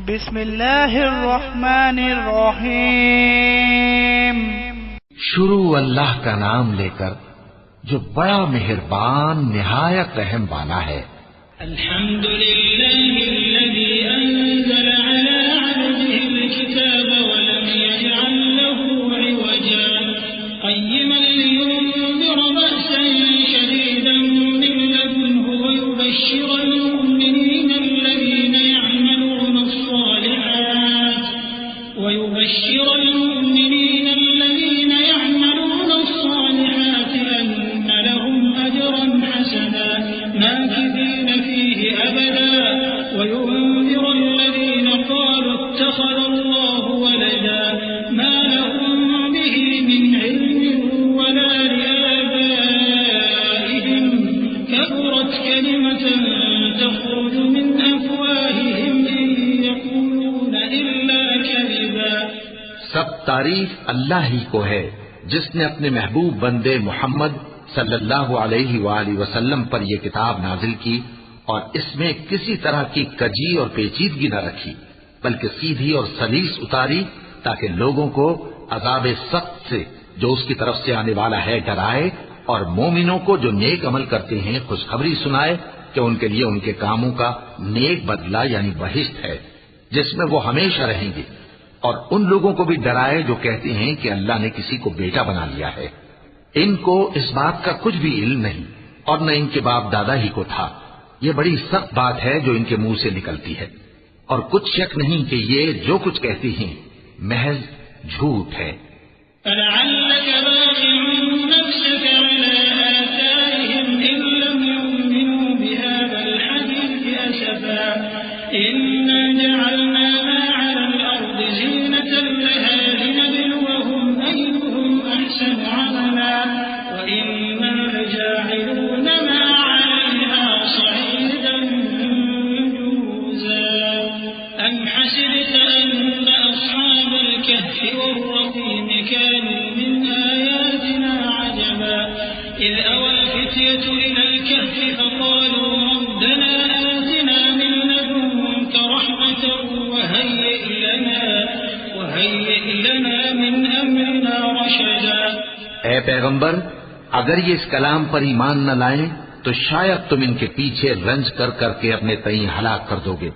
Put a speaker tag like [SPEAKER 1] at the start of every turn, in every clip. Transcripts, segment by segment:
[SPEAKER 1] بسم اللہ الرحمن الرحیم.
[SPEAKER 2] شروع اللہ کا نام لے کر جو بڑا مہربان نہایت رحم والا ہے.
[SPEAKER 3] الحمد للہ الذی انزل علی عبده الكتاب ولم يجعل له عوجا قیما لینذر بأسا شدیدا من لدنه ويبشر المؤمنین الذین يعملون الصالحات أن لهم أجرا حسنا ماكثين فيه أبدا وينذر الذين قالوا اتخذ الله ولدا ما لهم به من علم ولا لآبائهم كبرت كلمة تخرج من أفواههم إن يقولون إلا كذبا.
[SPEAKER 2] سب تعریف اللہ ہی کو ہے جس نے اپنے محبوب بندے محمد صلی اللہ علیہ وآلہ وسلم پر یہ کتاب نازل کی اور اس میں کسی طرح کی کجی اور پیچیدگی نہ رکھی بلکہ سیدھی اور سلیس اتاری تاکہ لوگوں کو عذاب سخت سے جو اس کی طرف سے آنے والا ہے ڈرائے اور مومنوں کو جو نیک عمل کرتے ہیں خوشخبری سنائے کہ ان کے لیے ان کے کاموں کا نیک بدلہ یعنی بہشت ہے جس میں وہ ہمیشہ رہیں گے اور ان لوگوں کو بھی ڈرائے جو کہتے ہیں کہ اللہ نے کسی کو بیٹا بنا لیا ہے. ان کو اس بات کا کچھ بھی علم نہیں اور نہ ان کے باپ دادا ہی کو تھا. یہ بڑی سخت بات ہے جو ان کے منہ سے نکلتی ہے اور کچھ شک نہیں کہ یہ جو کچھ کہتے ہیں محض جھوٹ ہے.
[SPEAKER 3] فلعلك باخع نفسك على آثارهم إن لم يؤمنوا بهذا الحديث أسفا إنا جعلنا ما على الأرض زينة لها لنبلوهم أيهم أحسن عملا وإنا لجاعلون ما عليها صعيدا جرزا. أم حسبت أن أصحاب الكهف والرقيم كانوا من آياتنا عجبا إذ أوى الفتية إلى الكهف فقالوا ربنا آتنا من لدنك رحمة وهيئ لنا من أمرنا رشدا.
[SPEAKER 2] اے پیغمبر اگر یہ اس کلام پر ایمان نہ لائیں تو شاید تم ان کے پیچھے رنج کر کر کے اپنے تئیں ہلاک کر دو گے.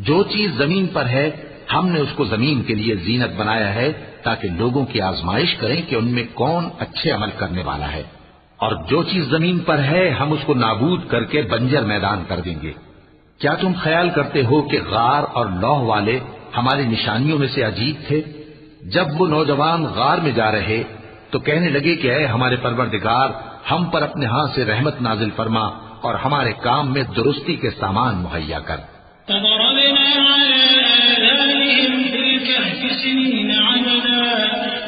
[SPEAKER 2] جو چیز زمین پر ہے ہم نے اس کو زمین کے لیے زینت بنایا ہے تاکہ لوگوں کی آزمائش کریں کہ ان میں کون اچھے عمل کرنے والا ہے اور جو چیز زمین پر ہے ہم اس کو نابود کر کے بنجر میدان کر دیں گے. کیا تم خیال کرتے ہو کہ غار اور لوح والے ہماری نشانیوں میں سے عجیب تھے؟ جب وہ نوجوان غار میں جا رہے تو کہنے لگے کہ اے ہمارے پروردگار ہم پر اپنے ہاں سے رحمت نازل فرما اور ہمارے کام میں درستی کے سامان مہیا کر.
[SPEAKER 3] فضربنا على آذانهم في الكهف سنين عددا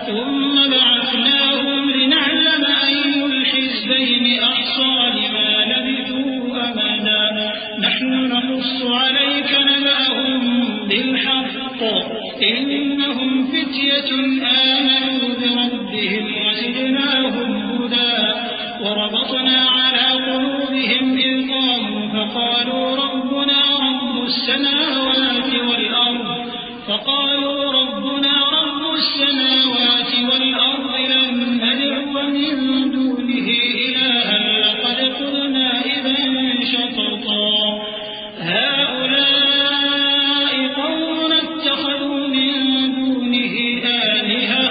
[SPEAKER 3] ثم بعثناهم لنعلم أي الحزبين أحصى لما لبثوا أمدا نحن نقص عليك نبأهم بالحق إنهم فتية آمنوا بربهم وزدناهم هدى وربطنا على قلوبهم إذ قاموا فقالوا ربنا رب السماوات والأرض لن ندعو من دونه إلها لقد قلنا إذا شططا هؤلاء قوم اتخذوا من دونه آلهة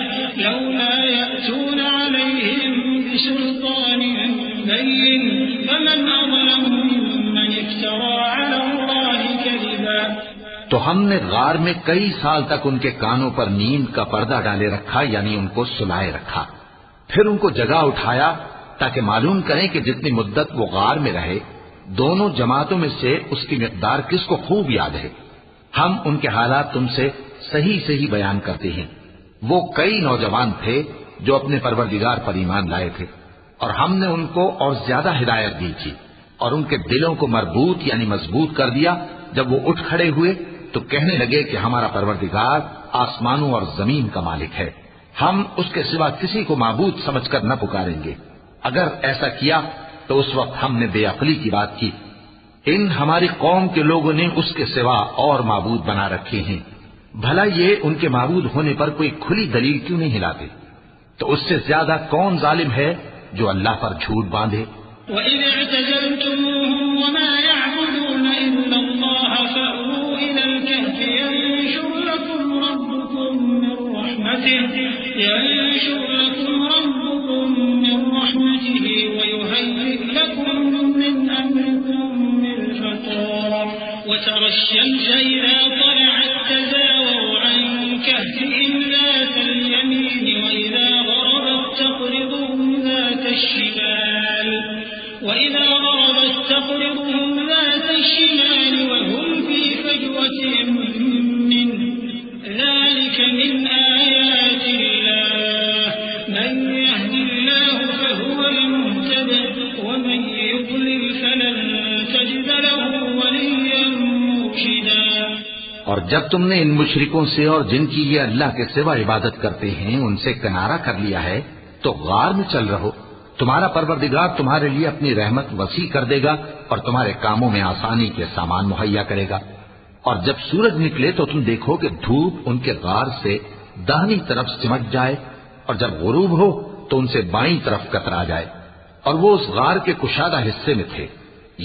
[SPEAKER 3] لولا يأتون عليهم بسلطان بين فمن أظلم ممن افترى على الله كذبا.
[SPEAKER 2] تو ہم نے غار میں کئی سال تک ان کے کانوں پر نیند کا پردہ ڈالے رکھا یعنی ان کو سلائے رکھا. پھر ان کو جگہ اٹھایا تاکہ معلوم کریں کہ جتنی مدت وہ غار میں رہے دونوں جماعتوں میں سے اس کی مقدار کس کو خوب یاد ہے. ہم ان کے حالات تم سے صحیح بیان کرتے ہیں. وہ کئی نوجوان تھے جو اپنے پروردگار پر ایمان لائے تھے اور ہم نے ان کو اور زیادہ ہدایت دی تھی اور ان کے دلوں کو مربوط یعنی مضبوط کر دیا. جب وہ اٹھ کھڑے ہوئے تو کہنے لگے کہ ہمارا پروردگار آسمانوں اور زمین کا مالک ہے, ہم اس کے سوا کسی کو معبود سمجھ کر نہ پکاریں گے. اگر ایسا کیا تو اس وقت ہم نے بے عقلی کی بات کی. ان ہماری قوم کے لوگوں نے اس کے سوا اور معبود بنا رکھے ہیں، بھلا یہ ان کے معبود ہونے پر کوئی کھلی دلیل کیوں نہیں ہلاتے؟ تو اس سے زیادہ کون ظالم ہے جو اللہ پر جھوٹ باندھے؟
[SPEAKER 3] وَإِذْ اعْتَزَلْتُمُوهُمْ وَمَا يَعْبُدُونَ إِلَّا اللَّهَ فَأْوُوا إِلَى الْكَهْفِ يَنشُرْ لَكُمْ رَبُّكُم مِّن رَّحْمَتِهِ وَيُهَيِّئْ لَكُم مِّنْ أَمْرِكُم مِّرْفَقًا وَتَرَى الشَّمْسَ إِذَا طَلَعَت تَّزَاوَرُ عَن كَهْفِهِمْ ذَاتَ الْيَمِينِ وَإِذَا غَرَبَت تَّقْرِضُهُمْ ذَاتَ الشِّمَالِ وَهُمْ فِي فَجْوَةٍ مِّنْهُ ذَلِكَ مِنْ آيَاتِ اللَّهِ مَن يَهْدِ اللَّهُ فَهُوَ الْمُهْتَدِ وَمَن يُضْلِلْ فَلَن تَجِدَ لَهُ وَلِيًّا مُّرْشِدًا۔
[SPEAKER 2] اور جب تم نے ان مشرکوں سے اور جن کی یہ اللہ کے سوا عبادت کرتے ہیں ان سے کنارہ کر لیا ہے تو غار میں چل رہو، تمہارا پروردگار تمہارے لیے اپنی رحمت وسیع کر دے گا اور تمہارے کاموں میں آسانی کے سامان مہیا کرے گا۔ اور جب سورج نکلے تو تم دیکھو کہ دھوپ ان کے غار سے داہنی طرف سمٹ جائے، اور جب غروب ہو تو ان سے بائیں طرف کترا جائے، اور وہ اس غار کے کشادہ حصے میں تھے۔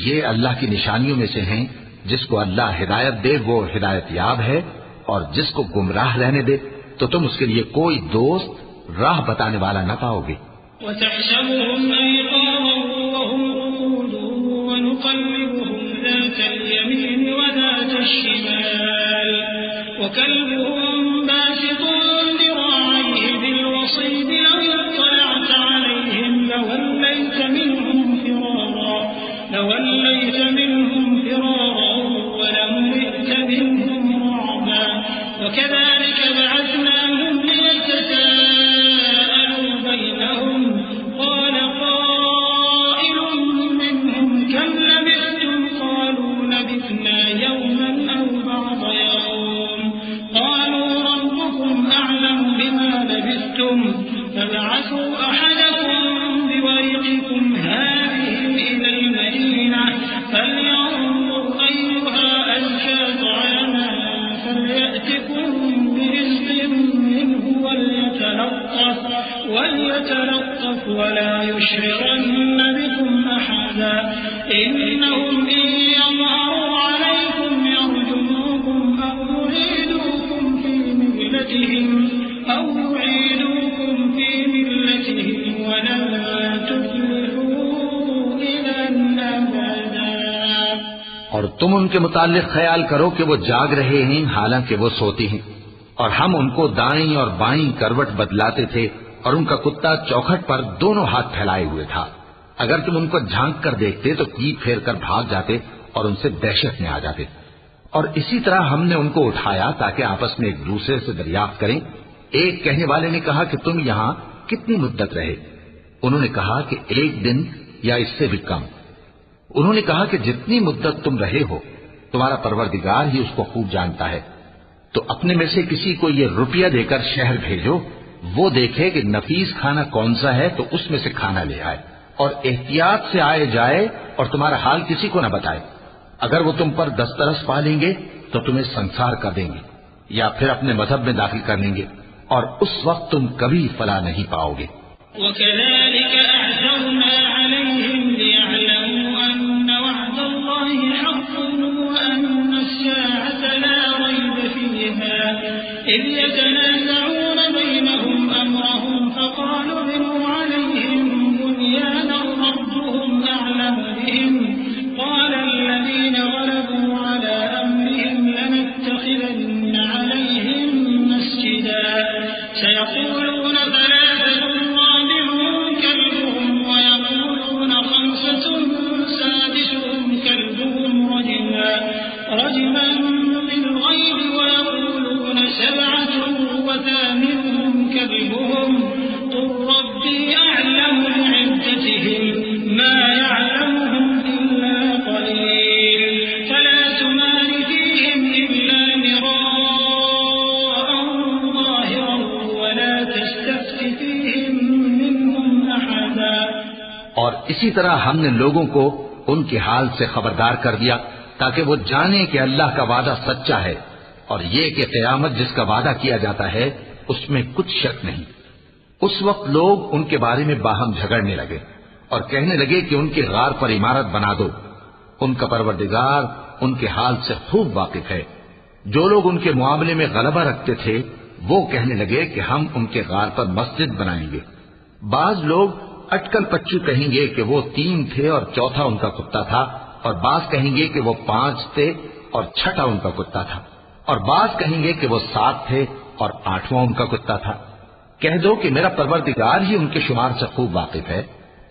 [SPEAKER 2] یہ اللہ کی نشانیوں میں سے ہیں، جس کو اللہ ہدایت دے وہ ہدایت یاب ہے، اور جس کو گمراہ رہنے دے تو تم اس کے لیے کوئی دوست راہ بتانے والا نہ پاؤ گے۔
[SPEAKER 3] وَتَحْسَبُهُمْ أَيْقَاظًا وَهُمْ رُقُودٌ وَنُقَلِّبُهُمْ ذَاتَ الْيَمِينِ وَذَاتَ الشِّمَالِ وَكَلْبُهُمْ بَاسِطٌ ذِرَاعَيْهِ بِالْوَصِيدِ لَوِ اطَّلَعْتَ عَلَيْهِمْ لَوَلَّيْتَ مِنْهُمْ فِرَارًا وَلَمُلِئْتَ مِنْهُمْ رُعْبًا وَكَذَلِكَ بَعَثْنَاهُمْ لِيَتَسَاءَلُوا بَيْنَهُمْ قَالَ قَائِلٌ مِّنْهُمْ كَمْ لَبِثْتُمْ قَالُوا لَبِثْنَا يَوْمًا أَوْ بَعْضَ يَوْمٍ قَالُوا رَبُّكُمْ أَعْلَمُ بِمَا لَبِثْتُمْ فَابْعَثُوا أَحَدَكُم بِوَرِقِكُمْ هَٰذِهِ إِلَى الْمَدِينَةِ فَلْيَنظُرْ أَيُّهَا أَزْكَىٰ طَعَامًا فَلْيَأْتِكُم بِرِزْقٍ مِّنْهُ وَلْيَتَلَطَّفْ وَلَا يُشْعِرَنَّ بِكُمْ أَحَدًا إِنَّهُمْ إِن يَظْهَرُوا عَلَيْكُمْ يَرْجُمُوكُمْ أَوْ يُعِيدُوكُمْ فِي مِلَّتِهِمْ وَلَن تُفْلِحُوا إِذًا أَبَدًا۔
[SPEAKER 2] اور تم ان کے متعلق خیال کرو کہ وہ جاگ رہے ہیں حالانکہ وہ سوتے ہیں، اور ہم ان کو دائیں اور بائیں کروٹ بدلاتے تھے، اور ان کا کتا چوکھٹ پر دونوں ہاتھ پھیلائے ہوئے تھا۔ اگر تم ان کو جھانک کر دیکھتے تو پیٹ پھیر کر بھاگ جاتے اور ان سے دہشت میں آ جاتے۔ اور اسی طرح ہم نے ان کو اٹھایا تاکہ آپس میں ایک دوسرے سے دریافت کریں۔ ایک کہنے والے نے کہا کہ تم یہاں کتنی مدت رہے؟ انہوں نے کہا کہ 1 دن یا اس سے بھی کم۔ انہوں نے کہا کہ جتنی مدت تم رہے ہو تمہارا پروردگار ہی اس کو خوب جانتا ہے، تو اپنے میں سے کسی کو یہ روپیہ دے کر شہر بھیجو، وہ دیکھے کہ نفیس کھانا کون سا ہے تو اس میں سے کھانا لے آئے، اور احتیاط سے آئے جائے اور تمہارا حال کسی کو نہ بتائے۔ اگر وہ تم پر دسترس پا لیں گے تو تمہیں سنسار کر دیں گے یا پھر اپنے مذہب میں داخل کر لیں گے، اور اس وقت تم کبھی فلاح نہیں پاؤ گے۔
[SPEAKER 3] وَكَذَلِكَ أَعْثَرْنَا عَلَيْهِمْ لِيَعْلَمُوا أَنَّ وَعْدَ اللَّهِ حَقٌّ وَأَنَّ السَّاعَةَ لَا رَيْبَ فِيهَا إِذْ يَتَنَازَعُونَ بَيْنَهُمْ أَمْرَهُمْ فَقَالُوا ابْنُوا عَلَيْهِم بُنْيَانًا رَّبُّهُمْ أَعْلَمُ بِهِمْ قَالَ الَّذِينَ غَلَبُوا عَلَىٰ أَمْرِهِمْ لَنَتَّخِذَنَّ عَلَيْهِم مَّسْجِدًا سَيَقُولُونَ ثَلَاثَةٌ رَّابِعُهُمْ كَلْبُهُمْ وَيَقُولُونَ 5 سَادِسُهُمْ كَلْبُهُمْ رَجْمًا بِالْغَيْبِ وَيَقُولُونَ 7 وَثَامِنُهُمْ كَلْبُهُمْ قُل رَّبِّي أَعْلَمُ بِعِدَّتِهِم مَّا يَعْلَمُهُمْ إِلَّا قَلِيلٌ فَلَا تُمَارِ فِيهِمْ إِلَّا مِرَاءً ظَاهِرًا وَلَا تَسْتَفْتِ فِيهِم مِّنْهُمْ أَحَدًا۔
[SPEAKER 2] اور اسی طرح ہم نے لوگوں کو ان کے حال سے خبردار کر دیا تاکہ وہ جانے کہ اللہ کا وعدہ سچا ہے اور یہ کہ قیامت جس کا وعدہ کیا جاتا ہے اس میں کچھ شک نہیں۔ اس وقت لوگ ان کے بارے میں باہم جھگڑنے لگے اور کہنے لگے کہ ان کے غار پر عمارت بنا دو۔ ان کا پروردگار ان کے حال سے خوب واقف ہے۔ جو لوگ ان کے معاملے میں غلبہ رکھتے تھے وہ کہنے لگے کہ ہم ان کے غار پر مسجد بنائیں گے۔ بعض لوگ اٹکل پچو کہیں گے کہ وہ 3 تھے اور چوتھا ان کا کتا تھا، اور بعض کہیں گے کہ وہ 5 تھے اور چھٹا ان کا کتا تھا، اور بعض کہیں گے کہ وہ 7 تھے اور 8واں ان کا کتا تھا۔ کہہ دو کہ میرا پروردگار ہی ان کے شمار سے خوب واقف ہے،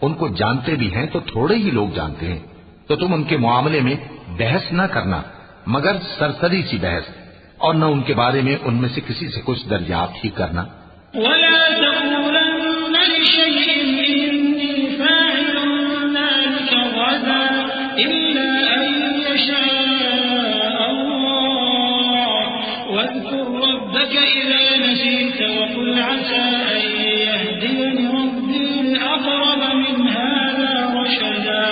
[SPEAKER 2] ان کو جانتے بھی ہیں تو تھوڑے ہی لوگ جانتے ہیں، تو تم ان کے معاملے میں بحث نہ کرنا مگر سرسری سی بحث، اور نہ ان کے بارے میں ان میں سے کسی سے کچھ دریافت ہی کرنا۔
[SPEAKER 3] ولا تقولن لشيء إني فاعل ذلك غدا إلا أن يشاء الله واذكر ربك إذا نسيت وقل عسى أن يهديني ربي لأقرب من هذا رشدا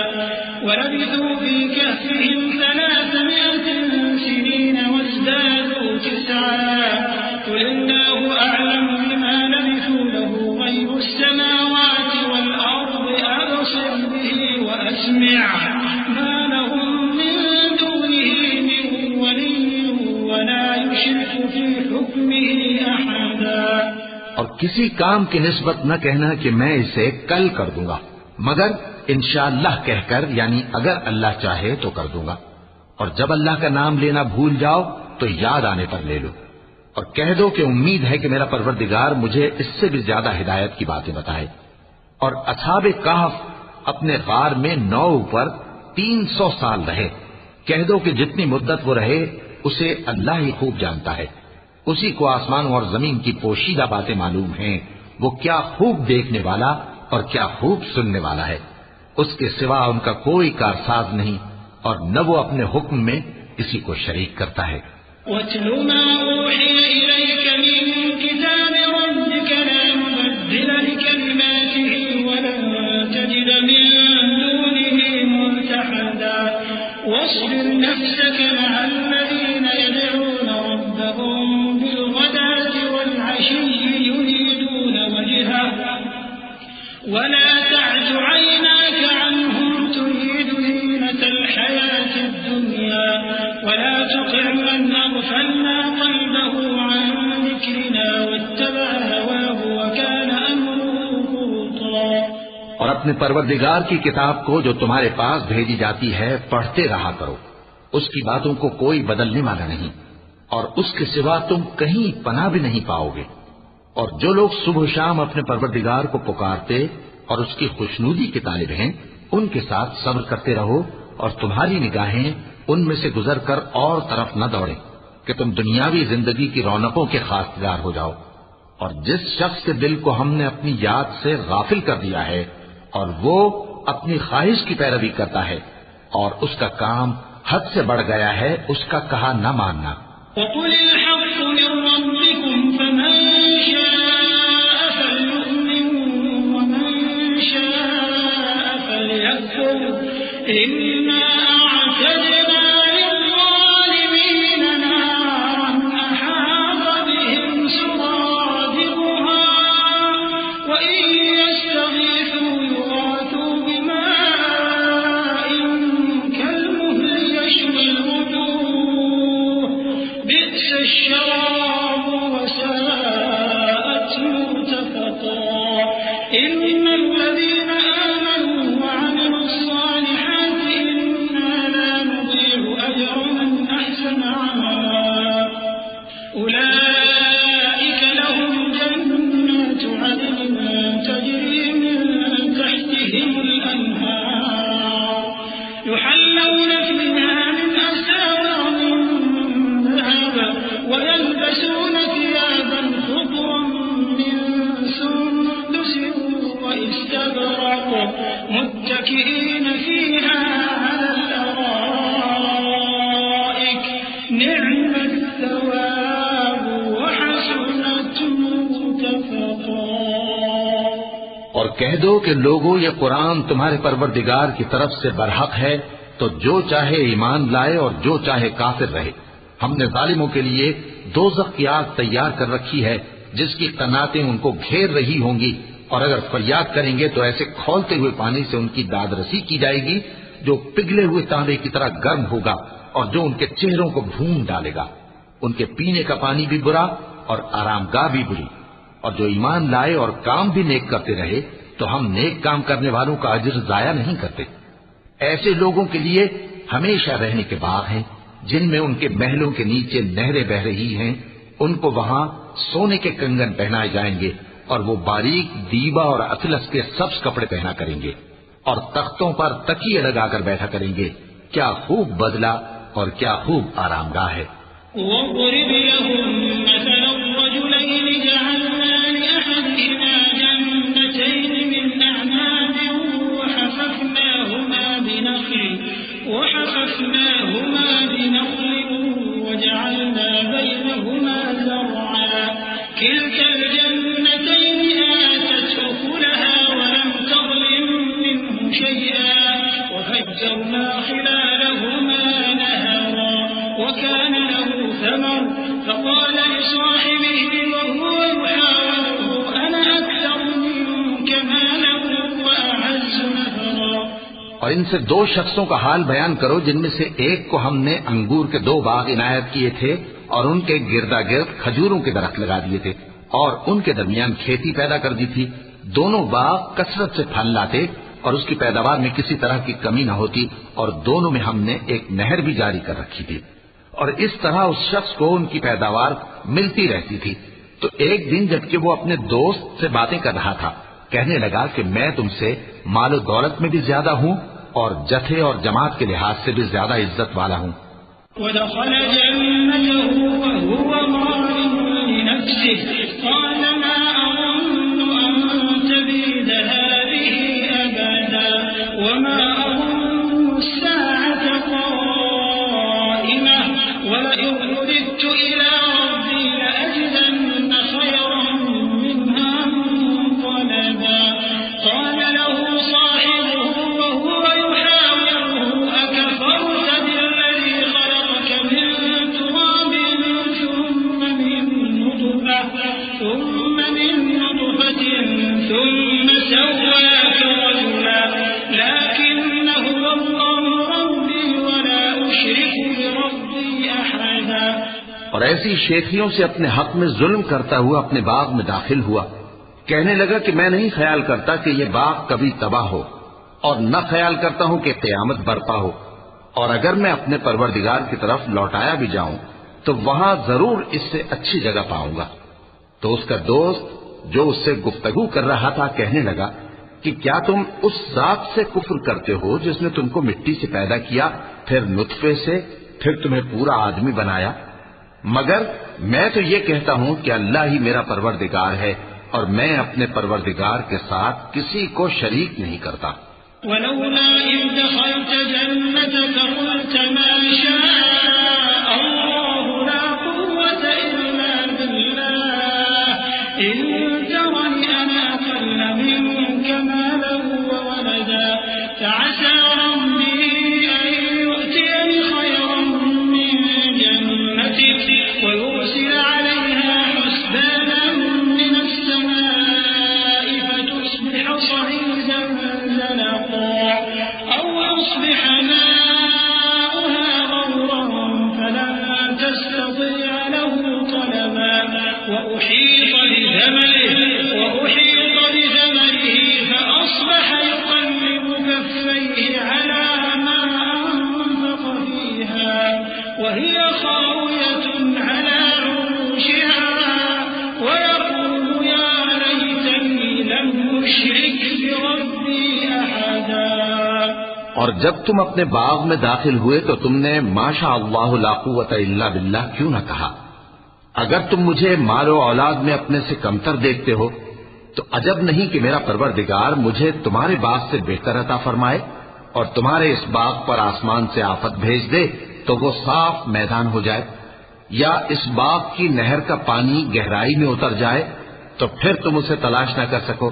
[SPEAKER 3] ولبثوا في كهفهم 300 سنين وازدادوا 9 قل الله أعلم بما لبثوا له غيب السماوات والأرض أبصر به وأسمع ما لهم من دونه من ولي ولا يشرك في حكمه أحدا۔
[SPEAKER 2] اور کسی کام کی نسبت نہ کہنا کہ میں اسے کل کر دوں گا مگر انشاءاللہ کہہ کر، یعنی اگر اللہ چاہے تو کر دوں گا، اور جب اللہ کا نام لینا بھول جاؤ تو یاد آنے پر لے لو، اور کہہ دو کہ امید ہے کہ میرا پروردگار مجھے اس سے بھی زیادہ ہدایت کی باتیں بتائے۔ اور اصحاب کہف اپنے غار میں 9 پر 300 سال رہے۔ کہہ دو کہ جتنی مدت وہ رہے اسے اللہ ہی خوب جانتا ہے، اسی کو آسمانوں اور زمین کی پوشیدہ باتیں معلوم ہیں، وہ کیا خوب دیکھنے والا اور کیا خوب سننے والا ہے۔ اس کے سوا ان کا کوئی کارساز نہیں، اور نہ وہ اپنے حکم میں کسی کو شریک کرتا ہے۔
[SPEAKER 3] وَاتْلُ مَا أُوحِيَ إِلَيْكَ مِن كِتَابِ رَبِّكَ لَا مُبَدِّلَ لِكَلِمَاتِهِ وَلَن تَجِدَ مِن دُونِهِ مُلْتَحَدًا وَاصْبِرْ نَفْسَكَ مَعَ الَّذِينَ يَدْعُونَ رَبَّهُم بِالْغَدَاةِ وَالْعَشِيِّ يُرِيدُونَ وَجْهَهُ وَلَا تَعْدُ عَيْنَاكَ عَنْهُمْ تُرِيدُ زِينَةَ الْحَيَاةِ الدُّنْيَا وَلَا تُطِعْ مَنْ أَغْفَلْنَا قَلْبَهُ عَنْ ذِكْرِنَا وَاتَّبَعَ هَوَاهُ وَكَانَ أَمْرُهُ فُرُطًا۔
[SPEAKER 2] اور اپنے پروردگار کی کتاب کو جو تمہارے پاس بھیجی جاتی ہے پڑھتے رہا کرو، اس کی باتوں کو کوئی بدلنے والا نہیں، اور اس کے سوا تم کہیں پناہ بھی نہیں پاؤ گے۔ اور جو لوگ صبح و شام اپنے پروردگار کو پکارتے اور اس کی خوشنودی کے طالب ہیں ان کے ساتھ صبر کرتے رہو، اور تمہاری نگاہیں ان میں سے گزر کر اور طرف نہ دوڑیں کہ تم دنیاوی زندگی کی رونقوں کے خاطردار ہو جاؤ۔ اور جس شخص کے دل کو ہم نے اپنی یاد سے غافل کر دیا ہے اور وہ اپنی خواہش کی پیروی کرتا ہے اور اس کا کام حد سے بڑھ گیا ہے، اس کا کہا نہ ماننا۔
[SPEAKER 3] وَقُلِ الْحَقُّ مِن رَّبِّكُمْ فَمَن شَاءَ فَلْيُؤْمِن وَمَن شَاءَ فَلْيَكْفُرْ إِنَّا أَعْتَدْنَا لِلظَّالِمِينَ نَارًا أَحَاطَ بِهِمْ سُرَادِقُهَا وَإِن يَسْتَغِيثُوا يُغَاثُوا بِمَاءٍ كَالْمُهْلِ يَشْوِي الْوُجُوهَ بِئْسَ الشَّرَابُ وَسَاءَتْ مُرْتَفَقًا إِنَّ الَّذِينَ آمَنُوا وَعَمِلُوا الصَّالِحَاتِ إِنَّا لَا نُضِيعُ أَجْرَ مَنْ أَحْسَنَ عَمَلًا أُولَئِكَ لَهُمْ جَنَّاتُ عَدْنٍ تَجْرِي مِن تَحْتِهِمُ الْأَنْهَارُ يُحَلَّوْنَ فِيهَا مِنْ أَسَاوِرَ مِن ذَهَبٍ وَيَلْبَسُونَ ثِيَابًا خُضْرًا مِّن سُندُسٍ
[SPEAKER 2] کہہ دو کہ لوگوں یہ قرآن تمہارے پروردگار کی طرف سے برحق ہے، تو جو چاہے ایمان لائے اور جو چاہے کافر رہے۔ ہم نے ظالموں کے لیے دوزخ کی آگ تیار کر رکھی ہے جس کی قناتیں ان کو گھیر رہی ہوں گی، اور اگر فریاد کریں گے تو ایسے کھولتے ہوئے پانی سے ان کی داد رسی کی جائے گی جو پگھلے ہوئے تانبے کی طرح گرم ہوگا اور جو ان کے چہروں کو بھون ڈالے گا۔ ان کے پینے کا پانی بھی برا اور آرام گاہ بھی بری۔ اور جو ایمان لائے اور کام بھی نیک کرتے رہے تو ہم نیک کام کرنے والوں کا اجر ضائع نہیں کرتے۔ ایسے لوگوں کے لیے ہمیشہ رہنے کے باغ ہیں جن میں ان کے محلوں کے نیچے نہریں بہ رہی ہیں، ان کو وہاں سونے کے کنگن پہنائے جائیں گے اور وہ باریک دیبا اور اطلس کے سبز کپڑے پہنا کریں گے اور تختوں پر تکیے لگا کر بیٹھا کریں گے۔ کیا خوب بدلہ اور کیا خوب آرام گاہ ہے۔
[SPEAKER 3] وَاضْرِبْ لَهُم مَّثَلَ الرَّجُلَيْنِ جَعَلْنَا لِأَحَدِهِمَا جَنَّتَيْنِ مِنْ أَعْنَابٍ وَحَفَفْنَاهُمَا بِنَخْلٍ وَجَعَلْنَا بَيْنَهُمَا زَرْعًا كِلْتَا الْجَنَّتَيْنِ آتَتْ أُكُلَهَا وَلَمْ تَظْلِم مِّنْهُ شَيْئًا وَفَجَّرْنَا خِلَالَهُمَا نَهَرًا وَكَانَ لَهُ ثَمَرٌ فَقَالَ لِصَاحِبِهِ وَهُوَ يُحَاوِرُهُ أَنَا أَكْثَرُ مِنكَ مَالًا وَأَعَزُّ نَفَرًا۔
[SPEAKER 2] اور ان سے دو شخصوں کا حال بیان کرو جن میں سے ایک کو ہم نے انگور کے 2 باغ عنایت کیے تھے اور ان کے گردا گرد کھجوروں کے درخت لگا دیے تھے اور ان کے درمیان کھیتی پیدا کر دی تھی۔ دونوں باغ کثرت سے پھل لاتے اور اس کی پیداوار میں کسی طرح کی کمی نہ ہوتی، اور دونوں میں ہم نے ایک نہر بھی جاری کر رکھی تھی، اور اس طرح اس شخص کو ان کی پیداوار ملتی رہتی تھی۔ تو ایک دن جبکہ وہ اپنے دوست سے باتیں کر رہا تھا، کہنے لگا کہ میں تم سے مال و دولت میں بھی زیادہ ہوں اور جتھے اور جماعت کے لحاظ سے بھی زیادہ عزت والا ہوں۔
[SPEAKER 3] وَدَخَلَ جَنَّتَهُ وَهُوَ ظَالِمٌ لِنَفْسِهِ قَالَ مَا أَظُنُّ أَن تَبِيدَ هَٰذِهِ أَبَدًا وَمَا أَظُنُّ السَّاعَةَ قَائِمَةً وَلَئِن رُّدِدتُّ إِلَىٰ رَبِّي لَأَجِدَنَّ خَيْرًا مِّنْهَا مُنقَلَبًا قَالَ لَهُ صَاحِبُهُ وَهُوَ يُحَاوِرُهُ أَكَفَرْتَ بِالَّذِي خَلَقَكَ مِن تُرَابٍ ثُمَّ مِن نُّطْفَةٍ ثُمَّ سَوَّاكَ رَجُلًا لَّٰكِنَّ هُوَ اللَّهُ رَبِّي وَلَا أُشْرِكُ بِرَبِّي أَحَدًا۔
[SPEAKER 2] اور ایسی شیخیوں سے اپنے حق میں ظلم کرتا ہوا اپنے باغ میں داخل ہوا، کہنے لگا کہ میں نہیں خیال کرتا کہ یہ باغ کبھی تباہ ہو، اور نہ خیال کرتا ہوں کہ قیامت برپا ہو، اور اگر میں اپنے پروردگار کی طرف لوٹایا بھی جاؤں تو وہاں ضرور اس سے اچھی جگہ پاؤں گا۔ تو اس کا دوست جو اس سے گفتگو کر رہا تھا کہنے لگا کہ کیا تم اس ذات سے کفر کرتے ہو جس نے تم کو مٹی سے پیدا کیا، پھر نطفے سے، پھر تمہیں پورا آدمی بنایا؟ مگر میں تو یہ کہتا ہوں کہ اللہ ہی میرا پروردگار ہے اور میں اپنے پروردگار کے ساتھ کسی کو شریک نہیں کرتا۔
[SPEAKER 3] وَلَوْلَا إِذْ دَخَلْتَ جَنَّتَكَ قُلْتَ مَا شَاءَ اللَّهُ لَا قُوَّةَ إِلَّا بِاللَّهِ إِن تَرَنِ أَنَا أَقَلَّ مِنكَ مَالًا وَوَلَدًا فَعَسَىٰ رَبِّي أَن يُؤْتِيَنِ خَيْرًا مِّن جَنَّتِكَ وَيُرْسِلَ عَلَيْهَا حُسْبَانًا مِّنَ السَّمَاءِ فَتُصْبِحَ صَعِيدًا زَلَقًا أَوْ يُصْبِحَ مَاؤُهَا غَوْرًا فَلَن تَسْتَطِيعَ لَهُ طَلَبًا وَأُحِيطَ بِثَمَرِهِ فَأَصْبَحَ يُقَلِّبُ كَفَّيْهِ عَلَىٰ مَا أَنفَقَ فِيهَا وَهِيَ خَاوِيَةٌ عَلَىٰ عُرُوشِهَا وَيَقُولُ يَا لَيْتَنِي لَمْ أُشْرِكْ بِرَبِّي أَحَدًا۔
[SPEAKER 2] اور جب تم اپنے باغ میں داخل ہوئے تو تم نے ما شاء اللہ لا قوت الا باللہ کیوں نہ کہا؟ اگر تم مجھے مال و اولاد میں اپنے سے کمتر دیکھتے ہو تو عجب نہیں کہ میرا پروردگار مجھے تمہارے باغ سے بہتر عطا فرمائے اور تمہارے اس باغ پر آسمان سے آفت بھیج دے تو وہ صاف میدان ہو جائے، یا اس باغ کی نہر کا پانی گہرائی میں اتر جائے تو پھر تم اسے تلاش نہ کر سکو،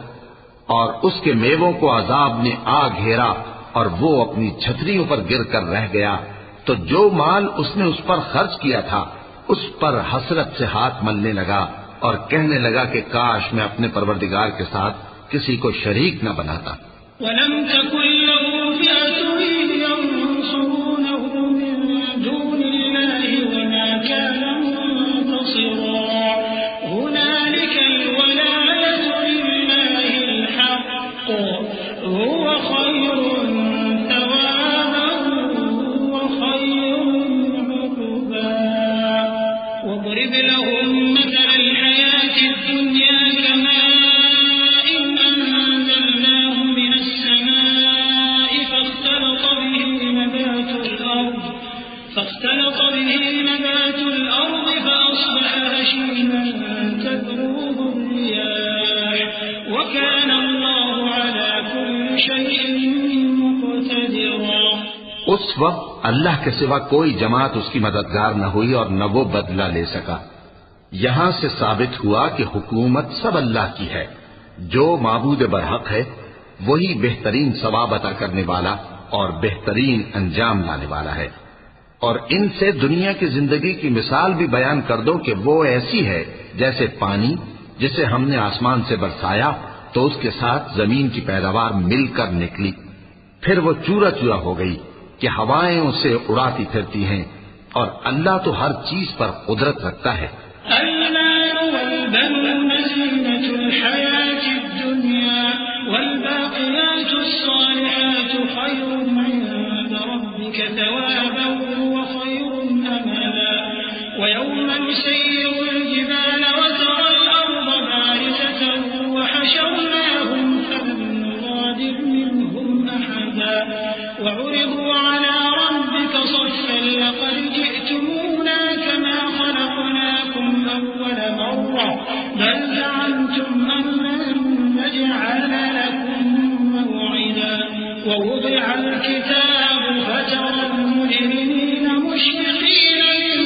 [SPEAKER 2] اور اس کے میووں کو عذاب نے آ گھیرا اور وہ اپنی چھتریوں پر گر کر رہ گیا، تو جو مال اس نے اس پر خرچ کیا تھا اس پر حسرت سے ہاتھ ملنے لگا اور کہنے لگا کہ کاش میں اپنے پروردگار کے ساتھ کسی کو شریک نہ بناتا۔
[SPEAKER 3] وَلَمْ تَكُنْ لَهُ فِئَةٌ يَنصُرُونَهُ مِن دُونِ اللَّهِ وَمَا كَانَ مُنتَصِرًا هُنَالِكَ الْوَلَايَةُ لِلَّهِ الْحَقِّ هُوَ خَيْرٌ ثَوَابًا وَخَيْرٌ عُقْبًا وَاضْرِبْ لَهُم مَّثَلَ الْحَيَاةِ الدُّنْيَا كَمَاءٍ أَنزَلْنَاهُ مِنَ السَّمَاءِ فاختلط به نبات الأرض فأصبح هشيما تذروه الرياح وكان الله على كل شيء مقتدرا۔
[SPEAKER 2] اس وقت اللہ کے سوا کوئی جماعت اس کی مددگار نہ ہوئی اور نہ وہ بدلہ لے سکا۔ یہاں سے ثابت ہوا کہ حکومت سب اللہ کی ہے، جو معبود برحق ہے وہی بہترین ثواب عطا کرنے والا اور بہترین انجام لانے والا ہے۔ اور ان سے دنیا کی زندگی کی مثال بھی بیان کر دو کہ وہ ایسی ہے جیسے پانی جسے ہم نے آسمان سے برسایا تو اس کے ساتھ زمین کی پیداوار مل کر نکلی، پھر وہ چورا چورا ہو گئی کہ ہوائیں اسے اڑاتی پھرتی ہیں، اور اللہ تو ہر چیز پر قدرت رکھتا ہے۔
[SPEAKER 3] المال والبنون زينة الحياة الدنيا والباقيات الصالحات خير عند ربك ثوابا وخير أملا ويوم نسير الجبال وترى الأرض بارزة وحشرناهم فلم نغادر منهم أحدا وعرضوا على ربك صفا لقد جئتمونا كما خلقناكم أول مرة بل زعمتم أن لن نجعل لكم موعدا ووضع الكتاب فترى المجرمين مشفقين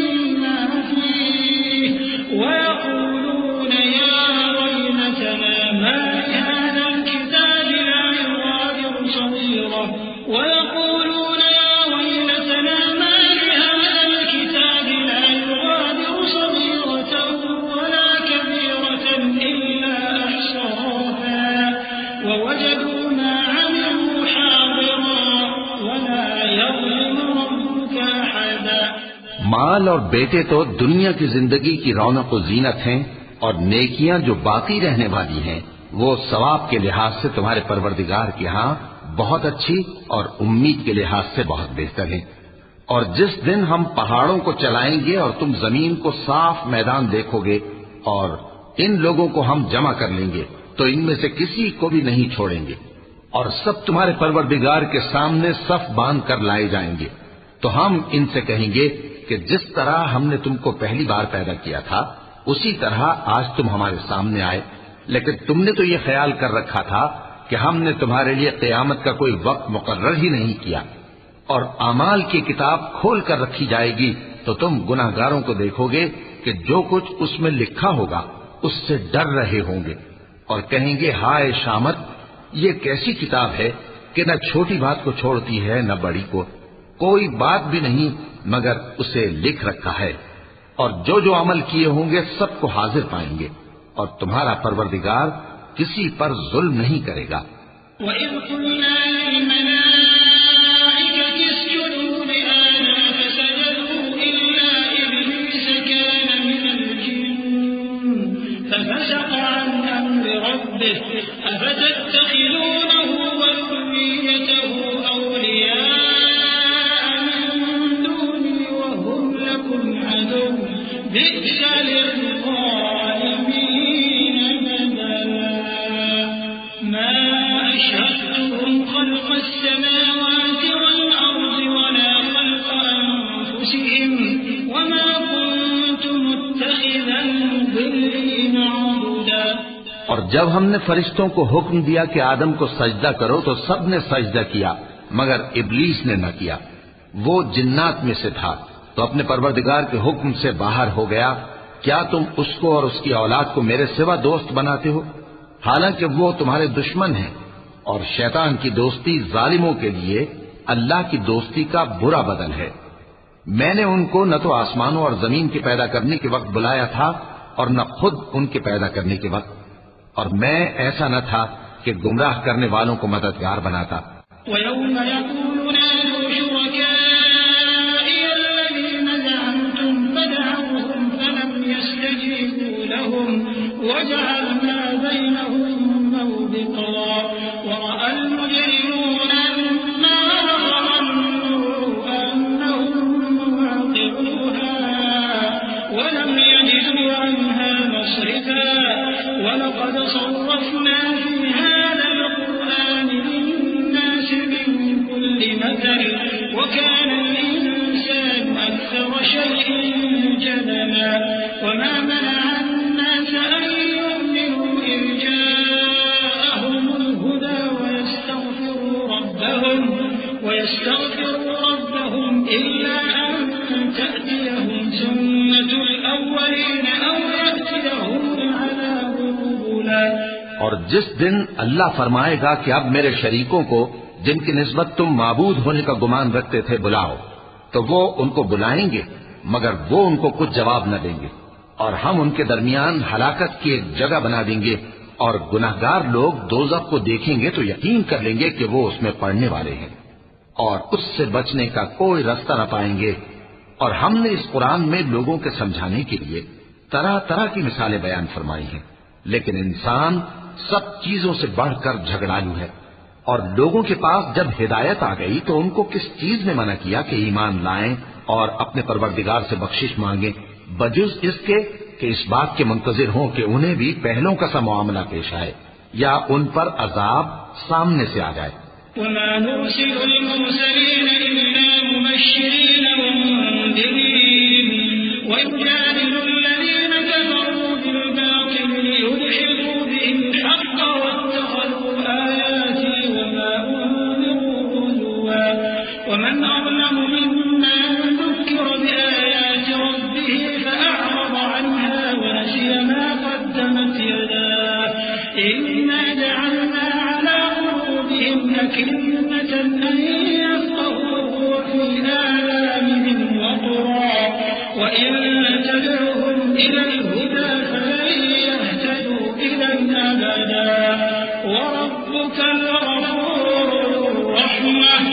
[SPEAKER 3] مما فيه ويقولون يا ويلتنا ما لهذا الكتاب لا يغادر صغيرة ويقولون يا ويلتنا ما لهذا الكتاب لا يغادر صغيرة ولا كبيرة إلا أحصاها ووجدوا ما عملوا حاضرا ولا يظلم ربك أحدا۔
[SPEAKER 2] مال اور بیٹے تو دنیا کی زندگی کی رونق و زینت ہیں، اور نیکیاں جو باقی رہنے والی ہیں وہ ثواب کے لحاظ سے تمہارے پروردگار کے ہاں بہت اچھی اور امید کے لحاظ سے بہت بہتر ہیں۔ اور جس دن ہم پہاڑوں کو چلائیں گے اور تم زمین کو صاف میدان دیکھو گے اور ان لوگوں کو ہم جمع کر لیں گے تو ان میں سے کسی کو بھی نہیں چھوڑیں گے، اور سب تمہارے پروردگار کے سامنے صف باندھ کر لائے جائیں گے، تو ہم ان سے کہیں گے کہ جس طرح ہم نے تم کو پہلی بار پیدا کیا تھا اسی طرح آج تم ہمارے سامنے آئے، لیکن تم نے تو یہ خیال کر رکھا تھا کہ ہم نے تمہارے لیے قیامت کا کوئی وقت مقرر ہی نہیں کیا۔ اور اعمال کی کتاب کھول کر رکھی جائے گی تو تم گناہگاروں کو دیکھو گے کہ جو کچھ اس میں لکھا ہوگا اس سے ڈر رہے ہوں گے، اور کہیں گے ہائے شامت، یہ کیسی کتاب ہے کہ نہ چھوٹی بات کو چھوڑتی ہے نہ بڑی کو، کوئی بات بھی نہیں مگر اسے لکھ رکھا ہے، اور جو جو عمل کیے ہوں گے سب کو حاضر پائیں گے، اور تمہارا پروردگار کسی پر ظلم نہیں کرے گا۔
[SPEAKER 3] وَإِذْ قُلْنَا لِلْمَلَائِكَةِ اسْجُدُوا لِآدَمَ فَسَجَدُوا إِلَّا إِبْلِيسَ كَانَ مِنَ الْجِنِّ فَفَسَقَ عَنْ أَمْرِ رَبِّهِ أَفَتَتَّخِذُونَهُ وَذُرِّيَّتَهُ أَوْلِيَاءَ مِن دُونِي وَهُمْ لَكُمْ عَدُوٌّ بِئْسَ لِلظَّالِمِينَ بَدَلًا مَا أَشْهَدتُّهُمْ خَلْقَ السَّمَاوَاتِ وَالْأَرْضِ وَلَا خَلْقَ أَنفُسِهِمْ وَمَا كُنتُ مُتَّخِذَ الْمُضِلِّينَ عَضُدًا۔
[SPEAKER 2] اور جب ہم نے فرشتوں کو حکم دیا کہ آدم کو سجدہ کرو تو سب نے سجدہ کیا مگر ابلیس نے نہ کیا، وہ جنات میں سے تھا تو اپنے پروردگار کے حکم سے باہر ہو گیا۔ کیا تم اس کو اور اس کی اولاد کو میرے سوا دوست بناتے ہو؟ حالانکہ وہ تمہارے دشمن ہیں، اور شیطان کی دوستی ظالموں کے لیے اللہ کی دوستی کا برا بدل ہے۔ میں نے ان کو نہ تو آسمانوں اور زمین کے پیدا کرنے کے وقت بلایا تھا اور نہ خود ان کے پیدا کرنے کے وقت، اور میں ایسا نہ تھا کہ گمراہ کرنے والوں کو مددگار بناتا۔
[SPEAKER 3] وَيَوْمَ يَقُولُ نَادُوا شُرَكَائِيَ الَّذِينَ زَعَمْتُمْ فَدَعَوْهُمْ فَلَمْ يَسْتَجِيبُوا لَهُمْ وَجَعَلْنَا بَيْنَهُم مَّوْبِقًا وَرَأَى الْمُجْرِمُونَ النَّارَ وَظَنُّوا أَنَّهُم مُّوَاقِعُوهَا وَلَمْ يَجِدُوا عَنْهَا مَصْرِفًا وَلَقَدْ صَرَّفْنَا فِي هَٰذَا الْقُرْآنِ لِلنَّاسِ مِن كُلِّ مَثَلٍ وَكَانَ الْإِنسَانُ أَكْثَرَ شَيْءٍ جَدَلًا وَمَا مَنَعَ النَّاسَ أَن يُؤْمِنُوا إِذْ جَاءَهُمُ الْهُدَىٰ وَيَسْتَغْفِرُوا رَبَّهُمْ إِلَّا أَن تَأْتِيَهُمْ سُنَّةُ الْأَوَّلِينَ أَوْ يَأْتِيَهُمُ الْعَذَابُ قُبُلًا۔
[SPEAKER 2] اور جس دن اللہ فرمائے گا کہ اب میرے شریکوں کو جن کی نسبت تم معبود ہونے کا گمان رکھتے تھے بلاؤ، تو وہ ان کو بلائیں گے مگر وہ ان کو کچھ جواب نہ دیں گے، اور ہم ان کے درمیان ہلاکت کی ایک جگہ بنا دیں گے، اور گناہگار لوگ دوزخ کو دیکھیں گے تو یقین کر لیں گے کہ وہ اس میں پڑنے والے ہیں، اور اس سے بچنے کا کوئی راستہ نہ پائیں گے۔ اور ہم نے اس قرآن میں لوگوں کے سمجھانے کے لیے طرح طرح کی مثالیں بیان فرمائی ہیں، لیکن انسان سب چیزوں سے بڑھ کر جھگڑالو ہے، اور لوگوں کے پاس جب ہدایت آ گئی تو ان کو کس چیز نے منع کیا کہ ایمان لائیں اور اپنے پروردگار سے بخشش مانگیں، بجز اس کے کہ اس بات کے منتظر ہوں کہ انہیں بھی پہلوں کا سا معاملہ پیش آئے یا ان پر عذاب سامنے سے آ جائے۔
[SPEAKER 3] وَمَا نُرْسِلُ الْمُرْسَلِينَ إِلَّا مُبَشِّرِينَ وَمُنذِرِينَ وَيُجَادِلُ الَّذِينَ كَفَرُوا بِالْبَاطِلِ لِيُدْحِضُوا بِهِ الْحَقَّ وَاتَّخَذُوا آيَاتِي وَمَا أُنذِرُوا هُزُوًا وَمَنْ أَظْلَمُ مِمَّن ذُكِّرَ بِآيَاتِ رَبِّهِ فَأَعْرَضَ عَنْهَا وَنَسِيَ مَا قَدَّمَتْ يَدَاهُ إِنَّا جَعَلْنَا عَلَىٰ قُلُوبِهِمْ أَكِنَّةً أَن يَفْقَهُوهُ وَفِي آذَانِهِمْ وَقْرًا وَإِن تَدْعُهُمْ إِلَى الْهُدَىٰ فَلَن يَهْتَدُوا إِذًا أَبَدًا وَرَبُّكَ الْغَفُورُ ذُو الرَّحْمَةِ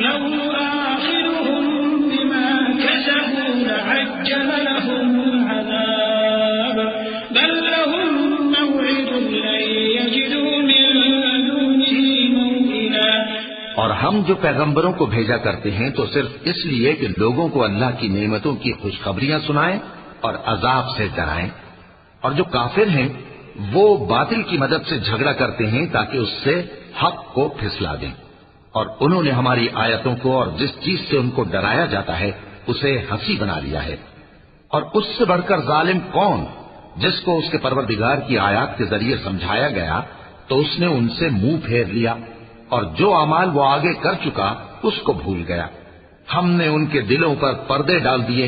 [SPEAKER 3] لَوْ يُؤَاخِذُهُم بِمَا كَسَبُوا لَعَجَّلَ لَهُمُ الْعَذَابَ بَل لَّهُم مَّوْعِدٌ لَّن يَجِدُوا مِن دُونِهِ مَوْئِلًا۔
[SPEAKER 2] اور ہم جو پیغمبروں کو بھیجا کرتے ہیں تو صرف اس لیے کہ لوگوں کو اللہ کی نعمتوں کی خوشخبریاں سنائیں اور عذاب سے ڈرائیں، اور جو کافر ہیں وہ باطل کی مدد سے جھگڑا کرتے ہیں تاکہ اس سے حق کو پھسلا دیں، اور انہوں نے ہماری آیتوں کو اور جس چیز سے ان کو ڈرایا جاتا ہے اسے ہنسی بنا لیا ہے۔ اور اس سے بڑھ کر ظالم کون، جس کو اس کے پروردگار کی آیات کے ذریعے سمجھایا گیا تو اس نے ان سے منہ پھیر لیا، اور جو اعمال وہ آگے کر چکا اس کو بھول گیا۔ ہم نے ان کے دلوں پر پردے ڈال دیے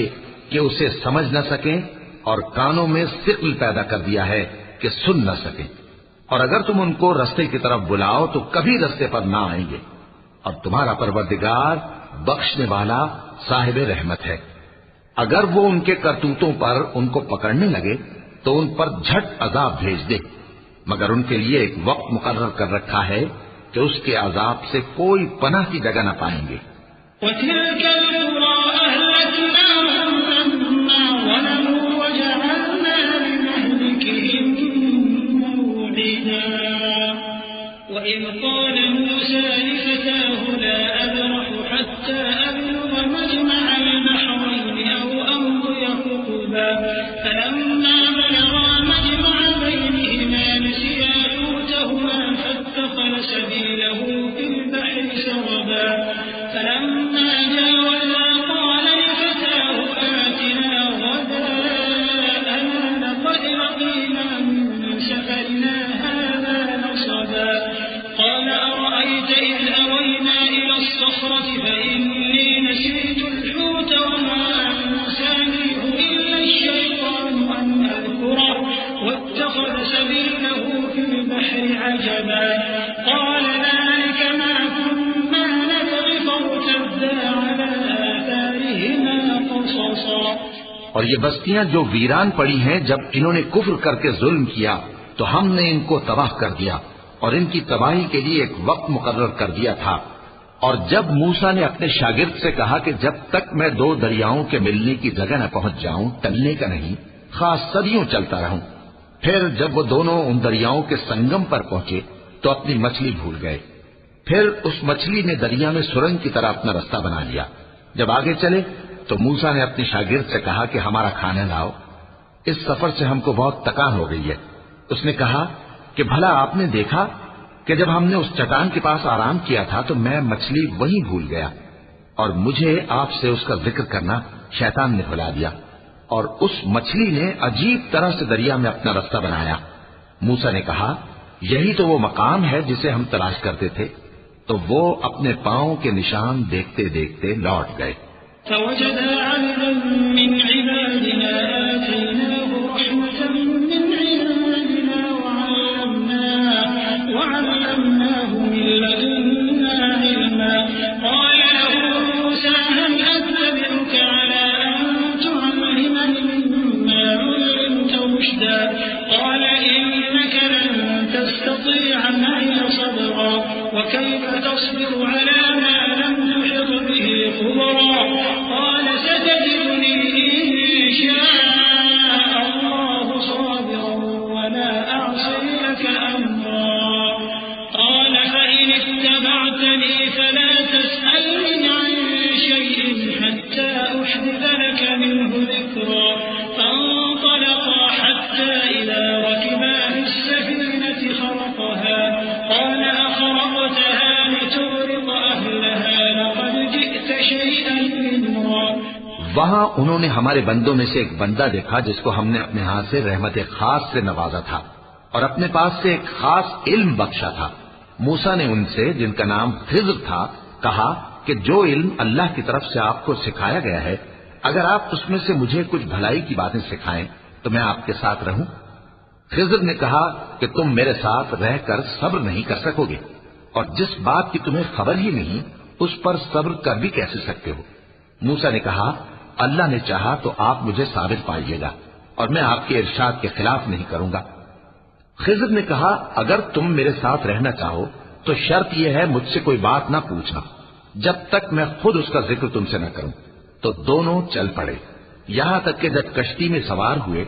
[SPEAKER 2] کہ اسے سمجھ نہ سکیں، اور کانوں میں ثقل پیدا کر دیا ہے کہ سن نہ سکیں، اور اگر تم ان کو رستے کی طرف بلاؤ تو کبھی رستے پر نہ آئیں گے، اور تمہارا پروردگار بخشنے والا صاحب رحمت ہے۔ اگر وہ ان کے کرتوتوں پر ان کو پکڑنے لگے تو ان پر جھٹ عذاب بھیج دے، مگر ان کے لیے ایک وقت مقرر کر رکھا ہے کہ اس کے عذاب سے کوئی پناہ کی جگہ نہ پائیں گے۔
[SPEAKER 3] وَتِلْكَ الْقُرَىٰ أَهْلَكْنَاهُمْ لَمَّا ظَلَمُوا وَجَعَلْنَا لِمَهْلِكِهِم مَّوْعِدًا وَإِذْ قَالَ مُوسَىٰ لِفَتَاهُ لَا أَبْرَحُ حَتَّىٰ أَبْلُغَ مَجْمَعَ الْبَحْرَيْنِ أَوْ أَمْضِيَ حُقُبًا فَلَمَّا بَلَغَا مَجْمَعَ بَيْنِهِمَا نَسِيَا حُوتَهُمَا فَاتَّخَذَ سَبِيلَهُ فِي الْبَحْرِ سَرَبًا فَلَمَّا جَاوَزَا بصرا
[SPEAKER 2] اور یہ بستیاں جو ویران پڑی ہیں، جب انہوں نے کفر کر کے ظلم کیا تو ہم نے ان کو تباہ کر دیا اور ان کی تباہی کے لیے ایک وقت مقرر کر دیا تھا۔ اور جب موسیٰ نے اپنے شاگرد سے کہا کہ جب تک میں دو دریاؤں کے ملنے کی جگہ نہ پہنچ جاؤں ٹلنے کا نہیں، خاص صدیوں چلتا رہوں، پھر جب وہ دونوں ان دریاؤں کے سنگم پر پہنچے تو اپنی مچھلی بھول گئے۔ پھر اس مچھلی نے دریا میں سرنگ کی طرح اپنا رستہ بنا لیا۔ جب آگے چلے تو موسیٰ نے اپنے شاگرد سے کہا کہ ہمارا کھانا لاؤ، اس سفر سے ہم کو بہت تکان ہو گئی ہے۔ اس نے کہا کہ بھلا آپ نے دیکھا کہ جب ہم نے اس چٹان کے پاس آرام کیا تھا تو میں مچھلی وہیں بھول گیا، اور مجھے آپ سے اس کا ذکر کرنا شیطان نے بھلا دیا، اور اس مچھلی نے عجیب طرح سے دریا میں اپنا رستہ بنایا۔ موسیٰ نے کہا یہی تو وہ مقام ہے جسے ہم تلاش کرتے تھے، تو وہ اپنے پاؤں کے نشان دیکھتے دیکھتے لوٹ گئے۔
[SPEAKER 3] فوجد عبدا من عبادنا آتيناه رحمة من عندنا وعلمناه من لدنا علما قال له موسى هل أتبعك على أن تعلمني مما علمت رشدا قال إنك لن تستطيع معي صبرا وكيف تصبر على ما لم تحط به خبرا قال ستجدني إن شاء الله صابرا ولا أعصي لك أمرا قال فإن اتبعتني فلا تسألني عن شيء حتى أحدث لك منه ذكرا فانطلقا حتى إذا ركبا في السفينة خرقها قال أخرقتها لتغرق أهلها لقد جئت شيئا إمرا
[SPEAKER 2] وہاں انہوں نے ہمارے بندوں میں سے ایک بندہ دیکھا جس کو ہم نے اپنے ہاتھ سے رحمت خاص سے نوازا تھا اور اپنے پاس سے ایک خاص علم بخشا تھا۔ موسیٰ نے ان سے جن کا نام خضر تھا کہا کہ جو علم اللہ کی طرف سے آپ کو سکھایا گیا ہے اگر آپ اس میں سے مجھے کچھ بھلائی کی باتیں سکھائیں تو میں آپ کے ساتھ رہوں۔ خضر نے کہا کہ تم میرے ساتھ رہ کر صبر نہیں کر سکو گے، اور جس بات کی تمہیں خبر ہی نہیں اس پر صبر کر بھی کیسے سکتے ہو؟ موسیٰ نے کہا اللہ نے چاہا تو آپ مجھے ثابت پائیے گا اور میں آپ کے ارشاد کے خلاف نہیں کروں گا۔ خضر نے کہا اگر تم میرے ساتھ رہنا چاہو تو شرط یہ ہے مجھ سے کوئی بات نہ پوچھنا جب تک میں خود اس کا ذکر تم سے نہ کروں۔ تو دونوں چل پڑے، یہاں تک کہ جب کشتی میں سوار ہوئے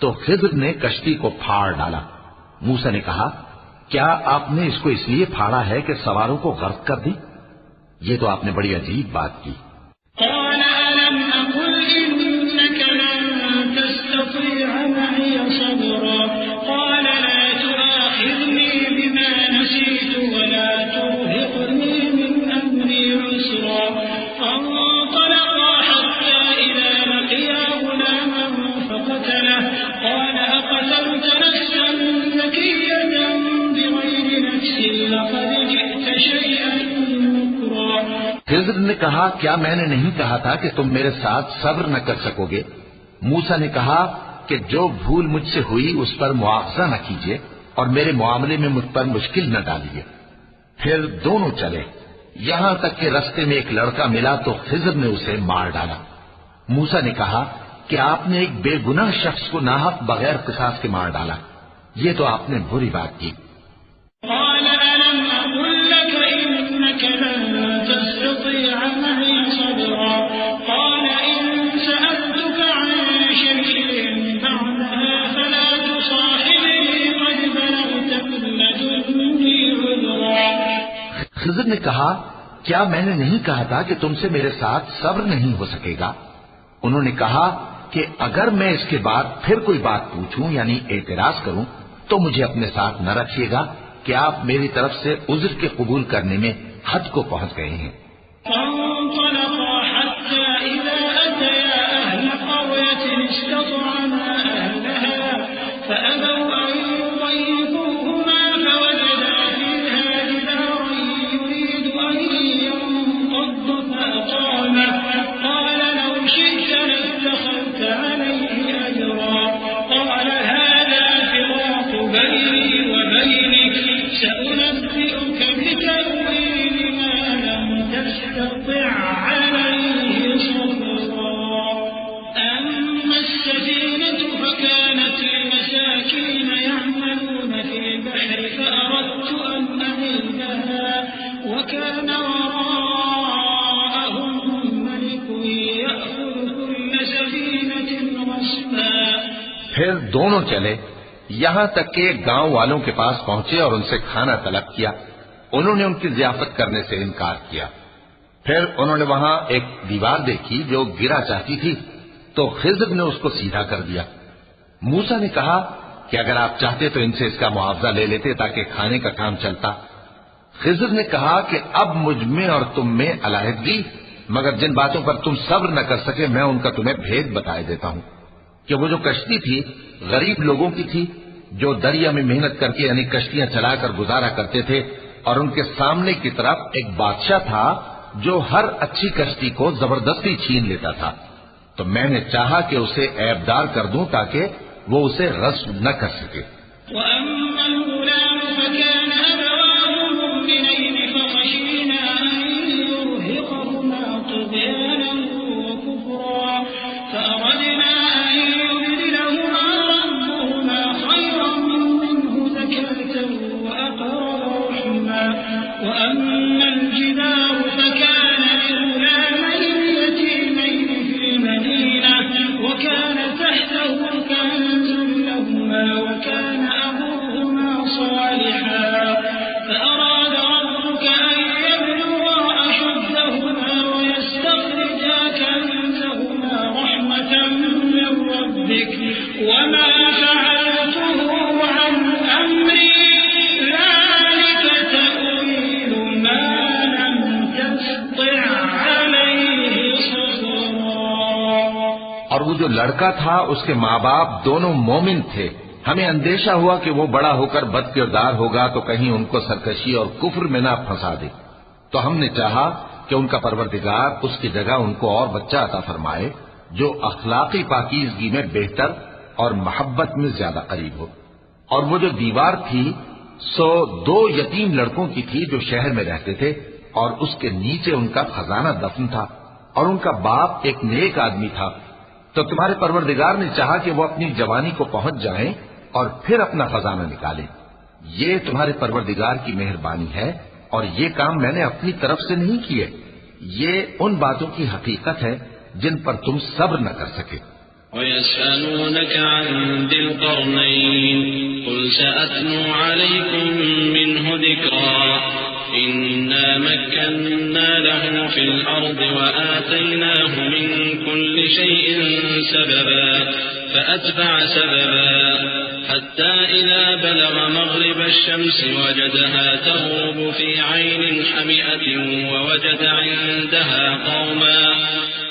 [SPEAKER 2] تو خضر نے کشتی کو پھاڑ ڈالا۔ موسیٰ نے کہا کیا آپ نے اس کو اس لیے پھاڑا ہے کہ سواروں کو غرق کر دی؟ یہ تو آپ نے بڑی عجیب بات کی۔
[SPEAKER 3] قال ألم أقل إنك لن تستطيع معي صبرا قال لا تؤاخذني بما نسيت ولا ترهقني من أمري عسرا فانطلقا حتى إذا لقيا غلاما فقتله قال أقتلت نفسا زكية بغير نفس لقد جئت شيئا نكرا
[SPEAKER 2] خضر نے کہا کیا میں نے نہیں کہا تھا کہ تم میرے ساتھ صبر نہ کر سکو گے؟ موسیٰ نے کہا کہ جو بھول مجھ سے ہوئی اس پر مواخذہ نہ کیجیے اور میرے معاملے میں مجھ پر مشکل نہ ڈالیے۔ پھر دونوں چلے، یہاں تک کہ رستے میں ایک لڑکا ملا تو خضر نے اسے مار ڈالا۔ موسیٰ نے کہا کہ آپ نے ایک بے گناہ شخص کو ناحق بغیر قصاص کے مار ڈالا، یہ تو آپ نے بری بات کی۔
[SPEAKER 3] قال ألم أقل لك إنك لن تستطيع معي صبرا قال إن سألتك عن شيء بعدها فلا تصاحبني قد بلغت من لدني عذرا
[SPEAKER 2] خضر نے کہا کیا میں نے نہیں کہا تھا کہ تم سے میرے ساتھ صبر نہیں ہو سکے گا؟ انہوں نے کہا کہ اگر میں اس کے بعد پھر کوئی بات پوچھوں یعنی اعتراض کروں تو مجھے اپنے ساتھ نہ رکھیے گا کہ آپ میری طرف سے عذر کے قبول کرنے میں حد کو پہنچ گئے ہیں۔
[SPEAKER 3] فانطلقا حتى إذا أتيا أهل قرية استطعما أهلها فأبوا أن يضيفوهما فوجدا فيها جدارا يريد أن ينقض فأقامه قال لو شئت لاتخذت عليه أجرا قال هذا فراق بيني وبينك سأنبئك بتأويل ما لم تستطع
[SPEAKER 2] پھر دونوں چلے یہاں تک کہ گاؤں والوں کے پاس پہنچے اور ان سے کھانا طلب کیا۔ انہوں نے ان کی ضیافت کرنے سے انکار کیا۔ پھر انہوں نے وہاں ایک دیوار دیکھی جو گرا چاہتی تھی، تو خضر نے اس کو سیدھا کر دیا۔ موسیٰ نے کہا کہ اگر آپ چاہتے تو ان سے اس کا معاوضہ لے لیتے تاکہ کھانے کا کام چلتا۔ خضر نے کہا کہ اب مجھ میں اور تم میں علیحدگی، مگر جن باتوں پر تم صبر نہ کر سکے میں ان کا تمہیں بھید بتائے دیتا ہوں کہ وہ جو کشتی تھی غریب لوگوں کی تھی جو دریا میں محنت کر کے یعنی کشتیاں چلا کر گزارا کرتے تھے، اور ان کے سامنے کی طرف ایک بادشاہ تھا جو ہر اچھی کشتی کو زبردستی چھین لیتا تھا، تو میں نے چاہا کہ اسے عیبدار کر دوں تاکہ وہ اسے غصب نہ کر سکے۔
[SPEAKER 3] وَأَمَّا الْغُلَامُ فَكَانَ أَبَوَاهُ مُؤْمِنَيْنِ فَخَشِينَا أَن يُرْهِقَهُمَا طُغْيَانًا وَكُفْرًا فَأَرَدْنَا أَن يُبْدِلَهُمَا رَبُّهُمَا خَيْرًا مِّنْهُ زَكَاةً وَأَقْرَبَ رُحْمًا وَأَمَّا الْجِدَارُ فَكَانَ لِغُلَامَيْنِ يَتِيمَيْنِ فِي الْمَدِينَةِ وَكَانَ تَحْتَهُ كَنزٌ لَّهُمَا وَكَانَ أَبُوهُمَا صَالِحًا فَأَرَادَ رَبُّكَ أَن يَبْلُغَا أَشُدَّهُمَا وَيَسْتَخْرِجَا كَنزَهُمَا رَحْمَةً مِّن رَّبِّكَ وَمَا فَعَلْتُهُ عَنْ أَمْرِي ذَلِكَ تَأْوِيلُ مَا لَمْ تَسْطِع عَلَيْهِ صَبْرًا۔
[SPEAKER 2] اور وہ جو لڑکا تھا اس کے ماں باپ دونوں مومن تھے، ہمیں اندیشہ ہوا کہ وہ بڑا ہو کر بد کردار ہوگا تو کہیں ان کو سرکشی اور کفر میں نہ پھنسا دے، تو ہم نے چاہا کہ ان کا پروردگار اس کی جگہ ان کو اور بچہ عطا فرمائے جو اخلاقی پاکیزگی میں بہتر اور محبت میں زیادہ قریب ہو۔ اور وہ جو دیوار تھی سو 2 یتیم لڑکوں کی تھی جو شہر میں رہتے تھے، اور اس کے نیچے ان کا خزانہ دفن تھا، اور ان کا باپ ایک نیک آدمی تھا، تو تمہارے پروردگار نے چاہا کہ وہ اپنی جوانی کو پہنچ جائیں اور پھر اپنا خزانہ نکالیں۔ یہ تمہارے پروردگار کی مہربانی ہے، اور یہ کام میں نے اپنی طرف سے نہیں کیے، یہ ان باتوں کی حقیقت ہے جن پر تم صبر نہ کر سکے۔
[SPEAKER 4] وَيَسْأَلُونَكَ عَنْ ذِي الْقَرْنَيْنِ قُلْ سَأَتْلُو عَلَيْكُمْ مِنْهُ ذِكْرًا إِنَّا مَكَّنَّا لَهُ فِي الْأَرْضِ وَآتَيْنَاهُ مِنْ كُلِّ شَيْءٍ سَبَبًا فَأَتْبَعَ سَبَبًا حَتَّى إِذَا بَلَغَ مَغْرِبَ الشَّمْسِ وَجَدَهَا تَغْرُبُ فِي عَيْنٍ حَمِئَةٍ وَوَجَدَ عِندَهَا قَوْمًا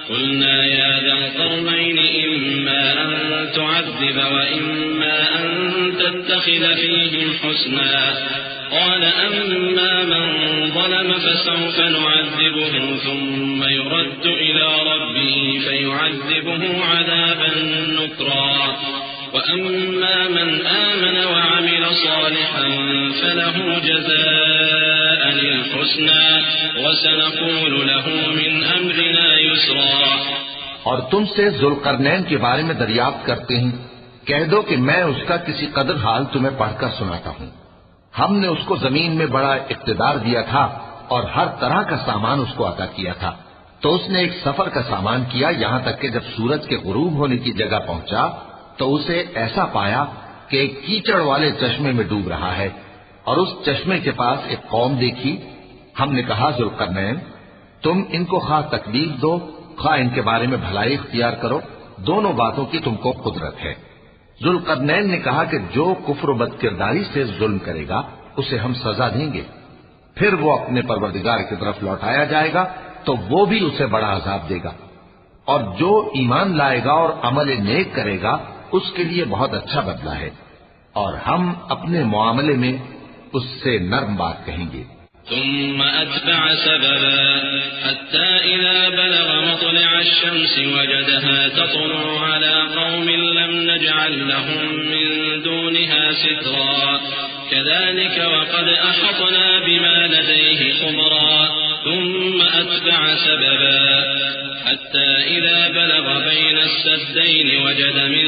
[SPEAKER 4] قُلْنَا يَا ذَا الْقَرْنَيْنِ إِمَّا أَن تُعَذِّبَ وَإِمَّا أَن تَتَّخِذَ فِيهِمْ حُسْنًا قال أما من ظلم فسوف نعذبه ثم يرد إلى ربه فيعذبه عذابا نكرا وأما من آمن وعمل صالحا فله جزاء الحسنى وسنقول له من أمرنا يسرا۔
[SPEAKER 2] اور تم سے ذوالقرنین کے بارے میں دریافت کرتے ہیں، کہہ دو کہ میں اس کا کسی قدر حال تمہیں پڑھ کر سناتا ہوں۔ ہم نے اس کو زمین میں بڑا اقتدار دیا تھا اور ہر طرح کا سامان اس کو عطا کیا تھا، تو اس نے ایک سفر کا سامان کیا، یہاں تک کہ جب سورج کے غروب ہونے کی جگہ پہنچا تو اسے ایسا پایا کہ ایک کیچڑ والے چشمے میں ڈوب رہا ہے، اور اس چشمے کے پاس ایک قوم دیکھی۔ ہم نے کہا ذوالقرنین تم ان کو خواہ تکلیف دو خواہ ان کے بارے میں بھلائی اختیار کرو، دونوں باتوں کی تم کو قدرت ہے۔ ذوالقرنین نے کہا کہ جو کفر و بد کرداری سے ظلم کرے گا اسے ہم سزا دیں گے، پھر وہ اپنے پروردگار کی طرف لوٹایا جائے گا تو وہ بھی اسے بڑا عذاب دے گا، اور جو ایمان لائے گا اور عمل نیک کرے گا اس کے لیے بہت اچھا بدلہ ہے، اور ہم اپنے معاملے میں اس سے نرم بات کہیں گے۔
[SPEAKER 4] ثم أتبع سببا حتى إذا بلغ مطلع الشمس وجدها تطلع على قوم لم نجعل لهم من دونها سترا كذلك وقد أحطنا بما لديه خبرا ثم أتبع سببا حتى إذا بلغ بين السدين وجد من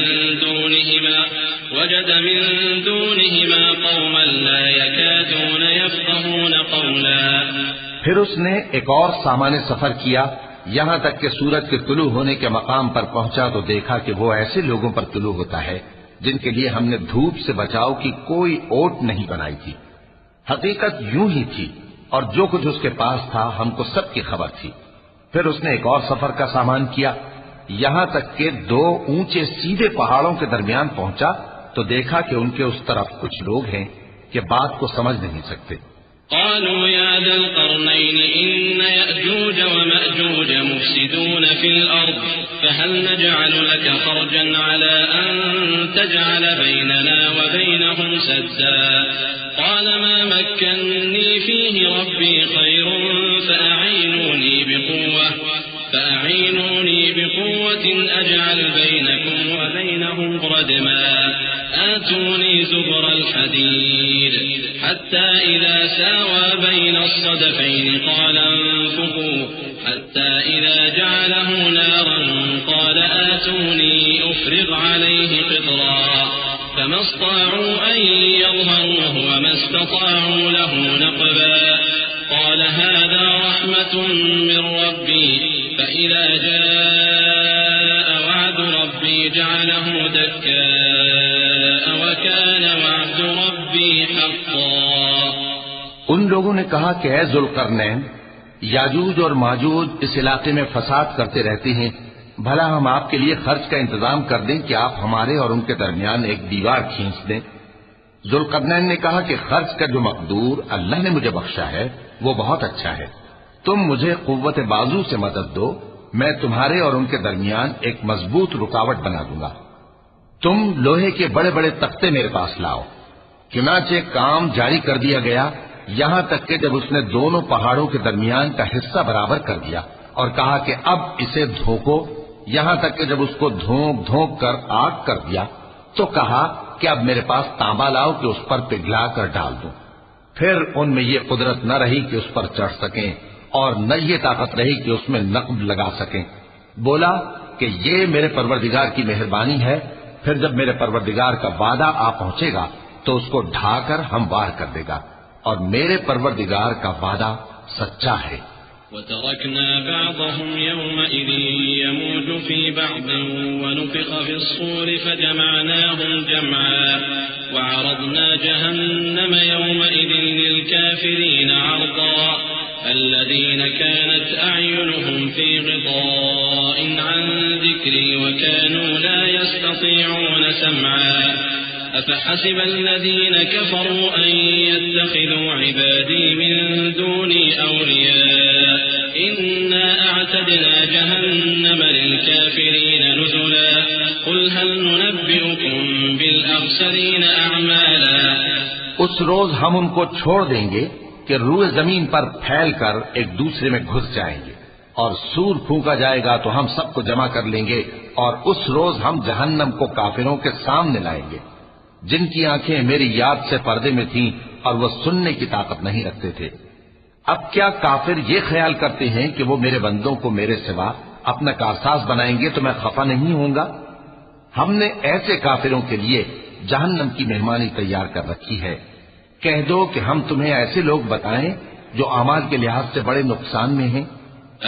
[SPEAKER 4] دونهما قوما لا يكادون يفقهون قولا۔
[SPEAKER 2] پھر اس نے ایک اور سامان سفر کیا، یہاں تک کہ سورج کے طلوع ہونے کے مقام پر پہنچا تو دیکھا کہ وہ ایسے لوگوں پر طلوع ہوتا ہے جن کے لیے ہم نے دھوپ سے بچاؤ کی کوئی اوٹ نہیں بنائی تھی۔ حقیقت یوں ہی تھی، اور جو کچھ اس کے پاس تھا ہم کو سب کی خبر تھی۔ پھر اس نے ایک اور سفر کا سامان کیا، یہاں تک کہ 2 اونچے سیدھے پہاڑوں کے درمیان پہنچا تو دیکھا کہ ان کے اس طرف کچھ لوگ ہیں کہ بات کو سمجھ نہیں سکتے۔
[SPEAKER 4] قالوا يا ذا القرنين إن يأجوج ومأجوج مفسدون في الأرض فهل نجعل لك خرجا على أن تجعل بيننا وبينهم سدا قال ما مكنني فيه ربي خير فأعينوني بقوة أجعل بينكم وبينهم ردما آتوني زبر الحديد حتى إذا ساوى بين الصدفين قال انفخوا حتى إذا جعله نارا قال آتوني أفرغ عليه قطرا فما استطاعوا أن يظهروه وما استطاعوا له نقبا قال هذا رحمة من ربي فإذا جاء وعد ربي جعله دكاء وكان وعد ربي حقا۔
[SPEAKER 2] ان لوگوں نے کہا کہ اے ذوالقرنین، یاجوج اور ماجوج اس علاقے میں فساد کرتے رہتے ہیں، بھلا ہم آپ کے لیے خرچ کا انتظام کر دیں کہ آپ ہمارے اور ان کے درمیان ایک دیوار کھینچ دیں۔ ذوالقرنین نے کہا کہ خرچ کا جو مقدور اللہ نے مجھے بخشا ہے وہ بہت اچھا ہے، تم مجھے قوت بازو سے مدد دو، میں تمہارے اور ان کے درمیان ایک مضبوط رکاوٹ بنا دوں گا۔ تم لوہے کے بڑے بڑے تختے میرے پاس لاؤ۔ چنانچہ کام جاری کر دیا گیا، یہاں تک کہ جب اس نے دونوں پہاڑوں کے درمیان کا حصہ برابر کر دیا اور کہا کہ اب اسے دھوکو، یہاں تک کہ جب اس کو دھونک دھونک کر آگ کر دیا تو کہا کہ اب میرے پاس تانبا لاؤ کہ اس پر پگھلا کر ڈال دوں۔ پھر ان میں یہ قدرت نہ رہی کہ اس پر چڑھ سکیں اور نہ یہ طاقت رہی کہ اس میں نقب لگا سکیں۔ بولا کہ یہ میرے پروردگار کی مہربانی ہے، پھر جب میرے پروردگار کا وعدہ آ پہنچے گا تو اس کو ڈھا کر ہموار کر دے گا، اور میرے پروردگار کا وعدہ سچا ہے۔
[SPEAKER 4] وتركنا بعضهم يومئذ يموج في بعض ونفخ في الصور فجمعناهم جمعا وعرضنا جهنم يومئذ للكافرين عرضا الذين كانت أعينهم في غطاء عن ذكري وكانوا لا يستطيعون سمعا أفحسب الذين كفروا أن يتخذوا عبادي من دوني أولياء إنا أعتدنا جهنم للكافرين نزلا قل هل ننبئكم بالأخسرين أعمالا۔
[SPEAKER 2] اس روز ہم ان کو چھوڑ دیں گے کہ روئے زمین پر پھیل کر ایک دوسرے میں گھس جائیں گے، اور سور پھونکا جائے گا تو ہم سب کو جمع کر لیں گے، اور اس روز ہم جہنم کو کافروں کے سامنے لائیں گے جن کی آنکھیں میری یاد سے پردے میں تھیں اور وہ سننے کی طاقت نہیں رکھتے تھے۔ اب کیا کافر یہ خیال کرتے ہیں کہ وہ میرے بندوں کو میرے سوا اپنا کارساز بنائیں گے تو میں خفا نہیں ہوں گا؟ ہم نے ایسے کافروں کے لیے جہنم کی مہمانی تیار کر رکھی ہے۔ کہہ دو کہ ہم تمہیں ایسے لوگ بتائیں جو اعمال کے لحاظ سے بڑے نقصان میں ہیں۔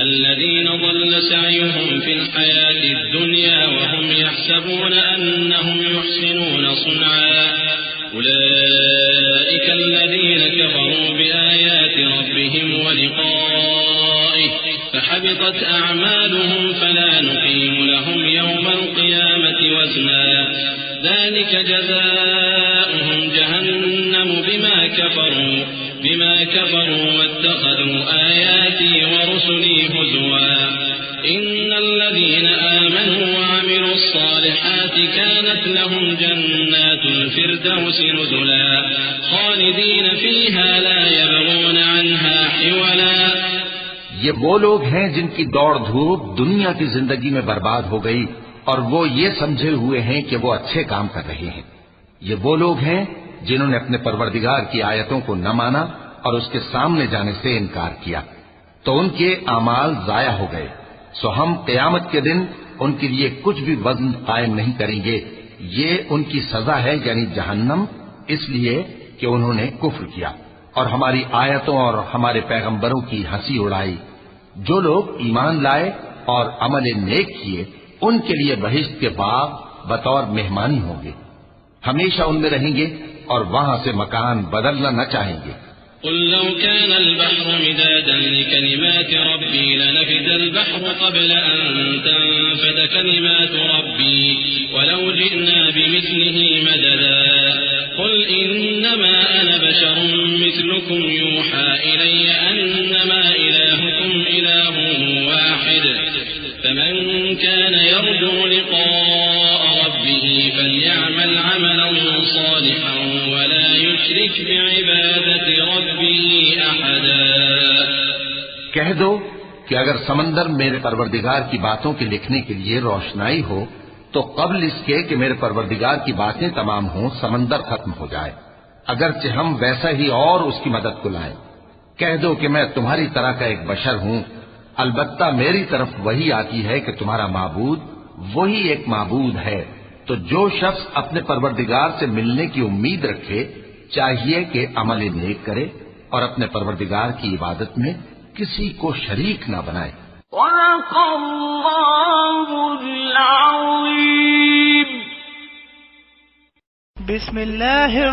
[SPEAKER 4] الذين ضل سعيهم في الحياة الدنيا وهم يحسبون أنهم يحسنون صنعا أولئك الذين كفروا بآيات ربهم ولقائه فحبطت أعمالهم فلا نقيم لهم يوم القيامة وزنا ذلك جزاؤهم جهنم بما كفروا واتخذوا آياتي ورسلي هزوا إن الذين آمنوا وعملوا الصالحات كانت لهم جنات الفردوس نزلا خالدين فيها لا يبغون عنها حولا۔
[SPEAKER 2] یہ وہ لوگ ہیں جن کی دوڑ دھوپ دنیا کی زندگی میں برباد ہو گئی اور وہ یہ سمجھے ہوئے ہیں کہ وہ اچھے کام کر رہے ہیں۔ یہ وہ لوگ ہیں جنہوں نے اپنے پروردگار کی آیتوں کو نہ مانا اور اس کے سامنے جانے سے انکار کیا، تو ان کے اعمال ضائع ہو گئے، سو ہم قیامت کے دن ان کے لیے کچھ بھی وزن قائم نہیں کریں گے۔ یہ ان کی سزا ہے، یعنی جہنم، اس لیے کہ انہوں نے کفر کیا اور ہماری آیتوں اور ہمارے پیغمبروں کی ہنسی اڑائی۔ جو لوگ ایمان لائے اور عمل نیک کیے ان کے لیے بہشت کے باغ بطور مہمانی ہوں گے، ہمیشہ ان میں رہیں گے اور وہاں سے مکان بدلنا نہ چاہیں گے۔
[SPEAKER 4] قل لو كان البحر مدادا لكلمات ربي لنفد البحر قبل أن تنفد كلمات ربي ولو جئنا بمثله مددا قل إنما أنا بشر مثلكم يوحى إلي أنما إلهكم إله واحد فمن كان يرجو لقاء ربه فليعمل عملا صالحا ولا يشرك بعبادة ربه أحدا۔
[SPEAKER 2] کہہ دو کہ اگر سمندر میرے پروردگار کی باتوں کے لکھنے کے لیے روشنائی ہو تو قبل اس کے کہ میرے پروردگار کی باتیں تمام ہوں سمندر ختم ہو جائے، اگرچہ ہم ویسا ہی اور اس کی مدد کو لائیں۔ کہہ دو کہ میں تمہاری طرح کا ایک بشر ہوں، البتہ میری طرف وہی آتی ہے کہ تمہارا معبود وہی ایک معبود ہے، تو جو شخص اپنے پروردگار سے ملنے کی امید رکھے چاہیے کہ عمل نیک کرے اور اپنے پروردگار کی عبادت میں کسی کو شریک نہ بنائے۔
[SPEAKER 3] صدق اللہ العظیم۔
[SPEAKER 1] بسم اللہ